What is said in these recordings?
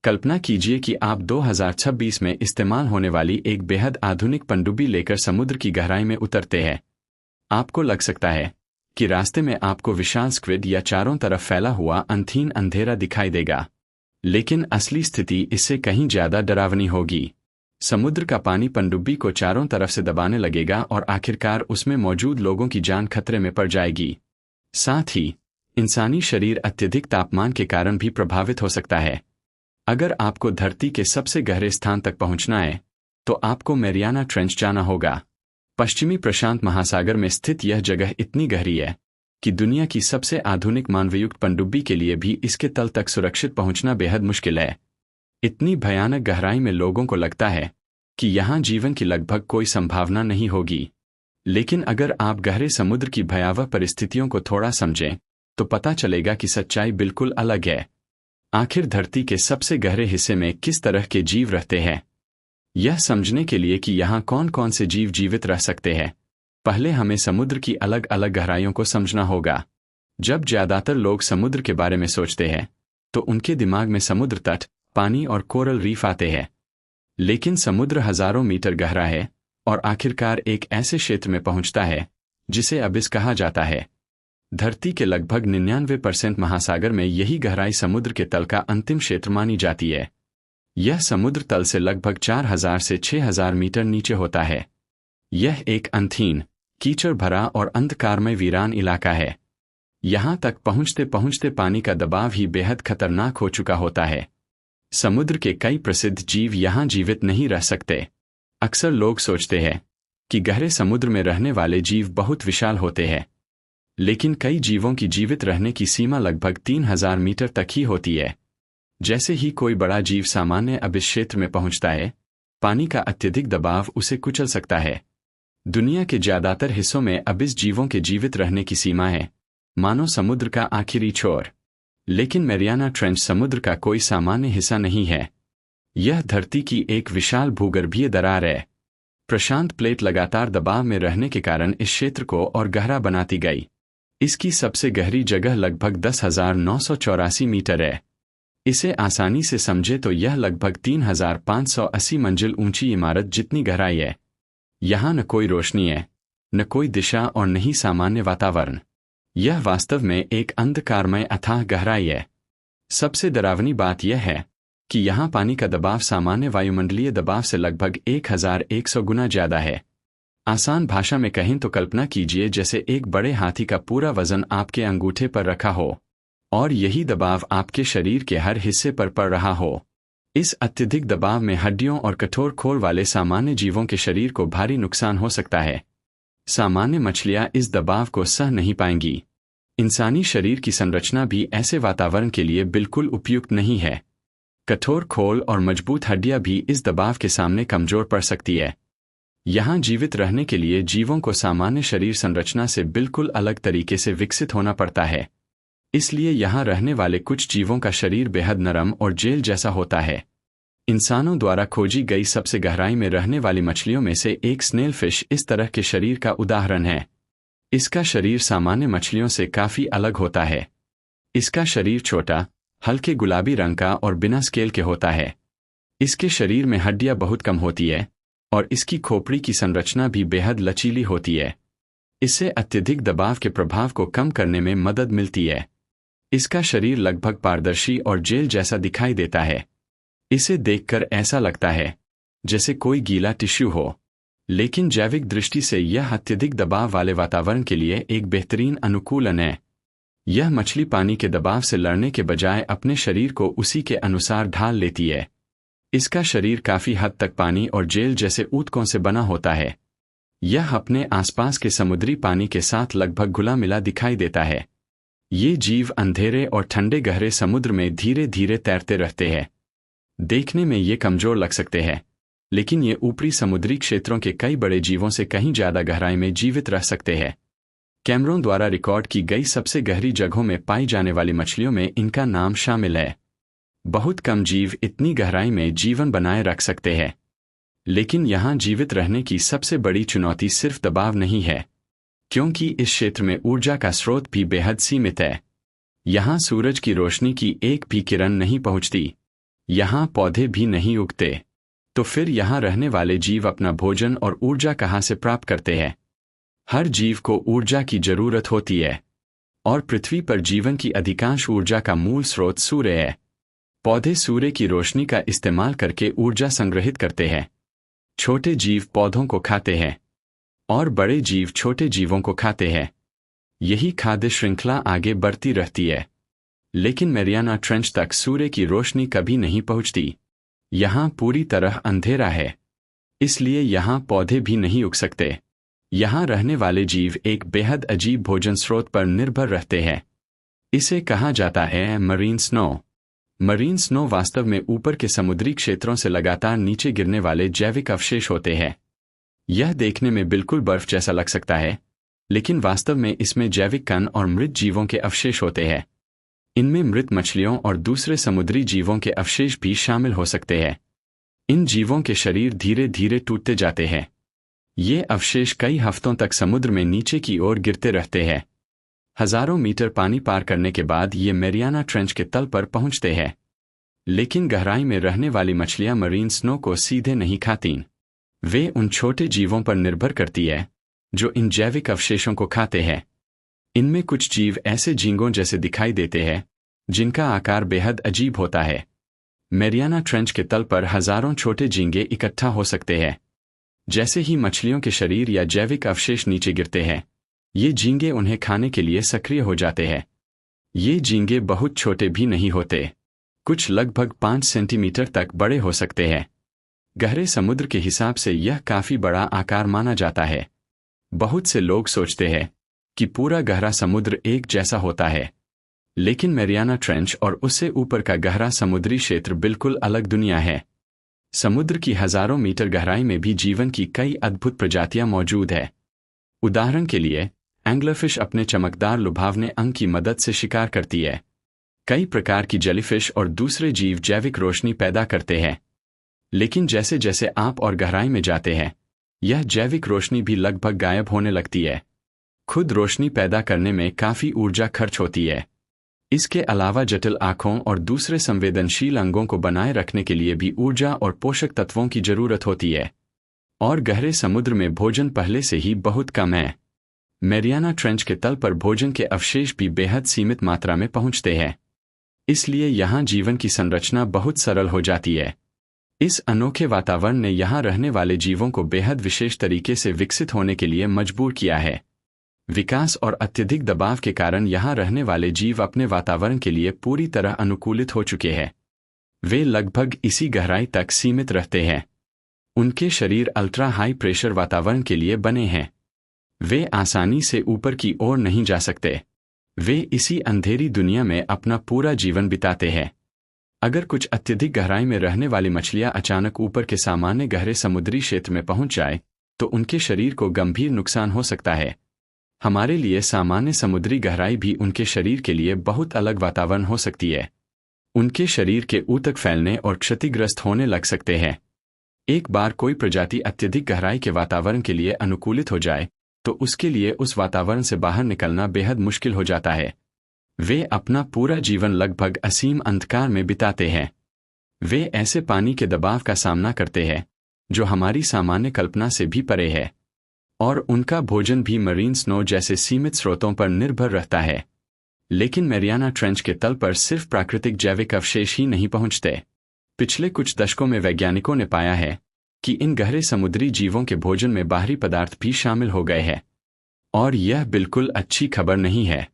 कल्पना कीजिए कि आप 2026 में इस्तेमाल होने वाली एक बेहद आधुनिक पनडुब्बी लेकर समुद्र की गहराई में उतरते हैं। आपको लग सकता है कि रास्ते में आपको विशाल स्क्विड या चारों तरफ फैला हुआ अंधीन अंधेरा दिखाई देगा, लेकिन असली स्थिति इससे कहीं ज्यादा डरावनी होगी। समुद्र का पानी पनडुब्बी को चारों तरफ से दबाने लगेगा और आखिरकार उसमें मौजूद लोगों की जान खतरे में पड़ जाएगी। साथ ही इंसानी शरीर अत्यधिक तापमान के कारण भी प्रभावित हो सकता है। अगर आपको धरती के सबसे गहरे स्थान तक पहुंचना है तो आपको मैरियाना ट्रेंच जाना होगा। पश्चिमी प्रशांत महासागर में स्थित यह जगह इतनी गहरी है कि दुनिया की सबसे आधुनिक मानवयुक्त पनडुब्बी के लिए भी इसके तल तक सुरक्षित पहुंचना बेहद मुश्किल है। इतनी भयानक गहराई में लोगों को लगता है कि यहां जीवन की लगभग कोई संभावना नहीं होगी, लेकिन अगर आप गहरे समुद्र की भयावह परिस्थितियों को थोड़ा समझें तो पता चलेगा कि सच्चाई बिल्कुल अलग है। आखिर धरती के सबसे गहरे हिस्से में किस तरह के जीव रहते हैं, यह समझने के लिए कि यहाँ कौन कौन से जीव जीवित रह सकते हैं, पहले हमें समुद्र की अलग अलग गहराइयों को समझना होगा। जब ज्यादातर लोग समुद्र के बारे में सोचते हैं तो उनके दिमाग में समुद्र तट, पानी और कोरल रीफ आते हैं, लेकिन समुद्र हजारों मीटर गहरा है और आखिरकार एक ऐसे क्षेत्र में पहुंचता है जिसे अबिस कहा जाता है। धरती के लगभग 99% महासागर में यही गहराई समुद्र के तल का अंतिम क्षेत्र मानी जाती है। यह समुद्र तल से लगभग 4000 से 6000 मीटर नीचे होता है। यह एक अंधीन, कीचड़ भरा और अंधकारमय वीरान इलाका है। यहां तक पहुंचते पहुंचते पानी का दबाव ही बेहद खतरनाक हो चुका होता है। समुद्र के कई प्रसिद्ध जीव यहां जीवित नहीं रह सकते। अक्सर लोग सोचते हैं कि गहरे समुद्र में रहने वाले जीव बहुत विशाल होते हैं, लेकिन कई जीवों की जीवित रहने की सीमा लगभग 3000 मीटर तक ही होती है। जैसे ही कोई बड़ा जीव सामान्य अबिस क्षेत्र में पहुंचता है, पानी का अत्यधिक दबाव उसे कुचल सकता है। दुनिया के ज्यादातर हिस्सों में अबिस जीवों के जीवित रहने की सीमा है, मानो समुद्र का आखिरी छोर। लेकिन मैरियाना ट्रेंच समुद्र का कोई सामान्य हिस्सा नहीं है। यह धरती की एक विशाल भूगर्भीय दरार है। प्रशांत प्लेट लगातार दबाव में रहने के कारण इस क्षेत्र को और गहरा बनाती गई। इसकी सबसे गहरी जगह लगभग 10,984 मीटर है। इसे आसानी से समझे तो यह लगभग 3,580 मंजिल ऊंची इमारत जितनी गहराई है। यहां न कोई रोशनी है, न कोई दिशा और न ही सामान्य वातावरण। यह वास्तव में एक अंधकारमय अथाह गहराई है। सबसे डरावनी बात यह है कि यहां पानी का दबाव सामान्य वायुमंडलीय दबाव से लगभग 1100 गुना ज्यादा है। आसान भाषा में कहें तो कल्पना कीजिए जैसे एक बड़े हाथी का पूरा वजन आपके अंगूठे पर रखा हो और यही दबाव आपके शरीर के हर हिस्से पर पड़ रहा हो। इस अत्यधिक दबाव में हड्डियों और कठोर खोल वाले सामान्य जीवों के शरीर को भारी नुकसान हो सकता है। सामान्य मछलियां इस दबाव को सह नहीं पाएंगी। इंसानी शरीर की संरचना भी ऐसे वातावरण के लिए बिल्कुल उपयुक्त नहीं है। कठोर खोल और मजबूत हड्डियां भी इस दबाव के सामने कमजोर पड़ सकती है। यहां जीवित रहने के लिए जीवों को सामान्य शरीर संरचना से बिल्कुल अलग तरीके से विकसित होना पड़ता है। इसलिए यहां रहने वाले कुछ जीवों का शरीर बेहद नरम और जेल जैसा होता है। इंसानों द्वारा खोजी गई सबसे गहराई में रहने वाली मछलियों में से एक स्नेल फिश इस तरह के शरीर का उदाहरण है। इसका शरीर सामान्य मछलियों से काफी अलग होता है। इसका शरीर छोटा, हल्के गुलाबी रंग का और बिना स्केल के होता है। इसके शरीर में हड्डियां बहुत कम होती है और इसकी खोपड़ी की संरचना भी बेहद लचीली होती है। इससे अत्यधिक दबाव के प्रभाव को कम करने में मदद मिलती है। इसका शरीर लगभग पारदर्शी और जेल जैसा दिखाई देता है। इसे देखकर ऐसा लगता है जैसे कोई गीला टिश्यू हो, लेकिन जैविक दृष्टि से यह अत्यधिक दबाव वाले वातावरण के लिए एक बेहतरीन अनुकूलन है। यह मछली पानी के दबाव से लड़ने के बजाय अपने शरीर को उसी के अनुसार ढाल लेती है। इसका शरीर काफी हद तक पानी और जेल जैसे ऊतकों से बना होता है। यह अपने आसपास के समुद्री पानी के साथ लगभग घुला मिला दिखाई देता है। ये जीव अंधेरे और ठंडे गहरे समुद्र में धीरे धीरे तैरते रहते हैं। देखने में ये कमजोर लग सकते हैं, लेकिन ये ऊपरी समुद्री क्षेत्रों के कई बड़े जीवों से कहीं ज्यादा गहराई में जीवित रह सकते हैं। कैमरों द्वारा रिकॉर्ड की गई सबसे गहरी जगहों में पाई जाने वाली मछलियों में इनका नाम शामिल है। बहुत कम जीव इतनी गहराई में जीवन बनाए रख सकते हैं। लेकिन यहां जीवित रहने की सबसे बड़ी चुनौती सिर्फ दबाव नहीं है, क्योंकि इस क्षेत्र में ऊर्जा का स्रोत भी बेहद सीमित है। यहां सूरज की रोशनी की एक भी किरण नहीं पहुंचती। यहाँ पौधे भी नहीं उगते। तो फिर यहाँ रहने वाले जीव अपना भोजन और ऊर्जा कहाँ से प्राप्त करते हैं? हर जीव को ऊर्जा की जरूरत होती है, और पृथ्वी पर जीवन की अधिकांश ऊर्जा का मूल स्रोत सूर्य है। पौधे सूर्य की रोशनी का इस्तेमाल करके ऊर्जा संग्रहित करते हैं। छोटे जीव पौधों को खाते हैं, और बड़े जीव छोटे जीवों को खाते हैं। यही खाद्य श्रृंखला आगे बढ़ती रहती है। लेकिन मैरियाना ट्रेंच तक सूर्य की रोशनी कभी नहीं पहुंचती। यहाँ पूरी तरह अंधेरा है, इसलिए यहाँ पौधे भी नहीं उग सकते। यहाँ रहने वाले जीव एक बेहद अजीब भोजन स्रोत पर निर्भर रहते हैं। इसे कहा जाता है मरीन स्नो। मरीन स्नो वास्तव में ऊपर के समुद्री क्षेत्रों से लगातार नीचे गिरने वाले जैविक अवशेष होते हैं। यह देखने में बिल्कुल बर्फ जैसा लग सकता है, लेकिन वास्तव में इसमें जैविक कण और मृत जीवों के अवशेष होते हैं। इनमें मृत मछलियों और दूसरे समुद्री जीवों के अवशेष भी शामिल हो सकते हैं। इन जीवों के शरीर धीरे धीरे टूटते जाते हैं। ये अवशेष कई हफ्तों तक समुद्र में नीचे की ओर गिरते रहते हैं। हजारों मीटर पानी पार करने के बाद ये मैरियाना ट्रेंच के तल पर पहुंचते हैं। लेकिन गहराई में रहने वाली मछलियां मरीन स्नो को सीधे नहीं खातीं। वे उन छोटे जीवों पर निर्भर करती है जो इन जैविक अवशेषों को खाते हैं। इनमें कुछ जीव ऐसे झींगों जैसे दिखाई देते हैं, जिनका आकार बेहद अजीब होता है। मैरियाना ट्रेंच के तल पर हजारों छोटे झींगे इकट्ठा हो सकते हैं। जैसे ही मछलियों के शरीर या जैविक अवशेष नीचे गिरते हैं, ये झींगे उन्हें खाने के लिए सक्रिय हो जाते हैं। ये झींगे बहुत छोटे भी नहीं होते, कुछ लगभग 5 सेंटीमीटर तक बड़े हो सकते हैं। गहरे समुद्र के हिसाब से यह काफी बड़ा आकार माना जाता है। बहुत से लोग सोचते हैं कि पूरा गहरा समुद्र एक जैसा होता है, लेकिन मैरियाना ट्रेंच और उससे ऊपर का गहरा समुद्री क्षेत्र बिल्कुल अलग दुनिया है। समुद्र की हजारों मीटर गहराई में भी जीवन की कई अद्भुत प्रजातियां मौजूद है। उदाहरण के लिए, एंग्लरफिश अपने चमकदार लुभावने अंग की मदद से शिकार करती है। कई प्रकार की जेलीफिश और दूसरे जीव जैविक रोशनी पैदा करते हैं। लेकिन जैसे जैसे आप और गहराई में जाते हैं, यह जैविक रोशनी भी लगभग गायब होने लगती है। खुद रोशनी पैदा करने में काफी ऊर्जा खर्च होती है। इसके अलावा जटिल आंखों और दूसरे संवेदनशील अंगों को बनाए रखने के लिए भी ऊर्जा और पोषक तत्वों की जरूरत होती है। और गहरे समुद्र में भोजन पहले से ही बहुत कम है। मैरियाना ट्रेंच के तल पर भोजन के अवशेष भी बेहद सीमित मात्रा में पहुंचते हैं। इसलिए यहाँ जीवन की संरचना बहुत सरल हो जाती है। इस अनोखे वातावरण ने यहाँ रहने वाले जीवों को बेहद विशेष तरीके से विकसित होने के लिए मजबूर किया है। विकास और अत्यधिक दबाव के कारण यहाँ रहने वाले जीव अपने वातावरण के लिए पूरी तरह अनुकूलित हो चुके हैं। वे लगभग इसी गहराई तक सीमित रहते हैं। उनके शरीर अल्ट्रा हाई प्रेशर वातावरण के लिए बने हैं। वे आसानी से ऊपर की ओर नहीं जा सकते। वे इसी अंधेरी दुनिया में अपना पूरा जीवन बिताते हैं। अगर कुछ अत्यधिक गहराई में रहने वाली मछलियां अचानक ऊपर के सामान्य गहरे समुद्री क्षेत्र में पहुंच जाए, तो उनके शरीर को गंभीर नुकसान हो सकता है। हमारे लिए सामान्य समुद्री गहराई भी उनके शरीर के लिए बहुत अलग वातावरण हो सकती है। उनके शरीर के ऊतक फैलने और क्षतिग्रस्त होने लग सकते हैं। एक बार कोई प्रजाति अत्यधिक गहराई के वातावरण के लिए अनुकूलित हो जाए, तो उसके लिए उस वातावरण से बाहर निकलना बेहद मुश्किल हो जाता है। वे अपना पूरा जीवन लगभग असीम अंधकार में बिताते हैं। वे ऐसे पानी के दबाव का सामना करते हैं जो हमारी सामान्य कल्पना से भी परे है। और उनका भोजन भी मरीन स्नो जैसे सीमित स्रोतों पर निर्भर रहता है। लेकिन मैरियाना ट्रेंच के तल पर सिर्फ प्राकृतिक जैविक अवशेष ही नहीं पहुंचते। पिछले कुछ दशकों में वैज्ञानिकों ने पाया है कि इन गहरे समुद्री जीवों के भोजन में बाहरी पदार्थ भी शामिल हो गए हैं। और यह बिल्कुल अच्छी खबर नहीं है।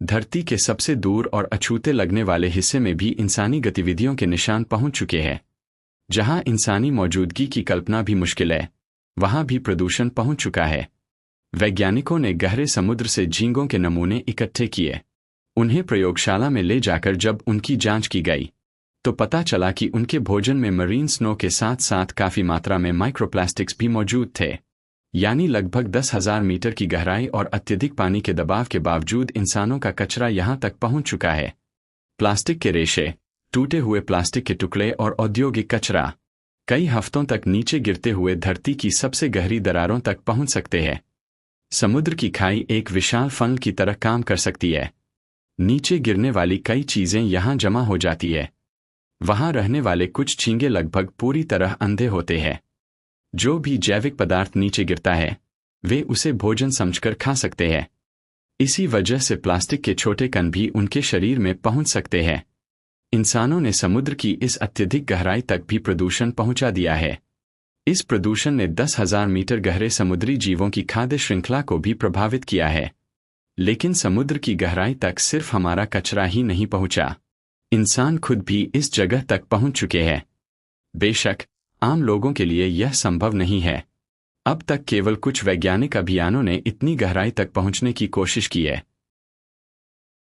धरती के सबसे दूर और अछूते लगने वाले हिस्से में भी इंसानी गतिविधियों के निशान पहुंच चुके हैं। जहां इंसानी मौजूदगी की कल्पना भी मुश्किल है, वहां भी प्रदूषण पहुंच चुका है। वैज्ञानिकों ने गहरे समुद्र से झींगों के नमूने इकट्ठे किए। उन्हें प्रयोगशाला में ले जाकर जब उनकी जांच की गई, तो पता चला कि उनके भोजन में मरीन स्नो के साथ साथ काफी मात्रा में माइक्रोप्लास्टिक्स भी मौजूद थे। यानी लगभग 10,000 मीटर की गहराई और अत्यधिक पानी के दबाव के बावजूद इंसानों का कचरा यहां तक पहुंच चुका है। प्लास्टिक के रेशे, टूटे हुए प्लास्टिक के टुकड़े और औद्योगिक कचरा कई हफ्तों तक नीचे गिरते हुए धरती की सबसे गहरी दरारों तक पहुंच सकते हैं। समुद्र की खाई एक विशाल फनल की तरह काम कर सकती है। नीचे गिरने वाली कई चीजें यहां जमा हो जाती है। वहां रहने वाले कुछ झींगे लगभग पूरी तरह अंधे होते हैं। जो भी जैविक पदार्थ नीचे गिरता है वे उसे भोजन समझकर खा सकते हैं। इसी वजह से प्लास्टिक के छोटे कण भी उनके शरीर में पहुंच सकते हैं। इंसानों ने समुद्र की इस अत्यधिक गहराई तक भी प्रदूषण पहुंचा दिया है। इस प्रदूषण ने 10,000 मीटर गहरे समुद्री जीवों की खाद्य श्रृंखला को भी प्रभावित किया है। लेकिन समुद्र की गहराई तक सिर्फ हमारा कचरा ही नहीं पहुंचा, इंसान खुद भी इस जगह तक पहुंच चुके हैं। बेशक आम लोगों के लिए यह संभव नहीं है। अब तक केवल कुछ वैज्ञानिक अभियानों ने इतनी गहराई तक पहुंचने की कोशिश की है।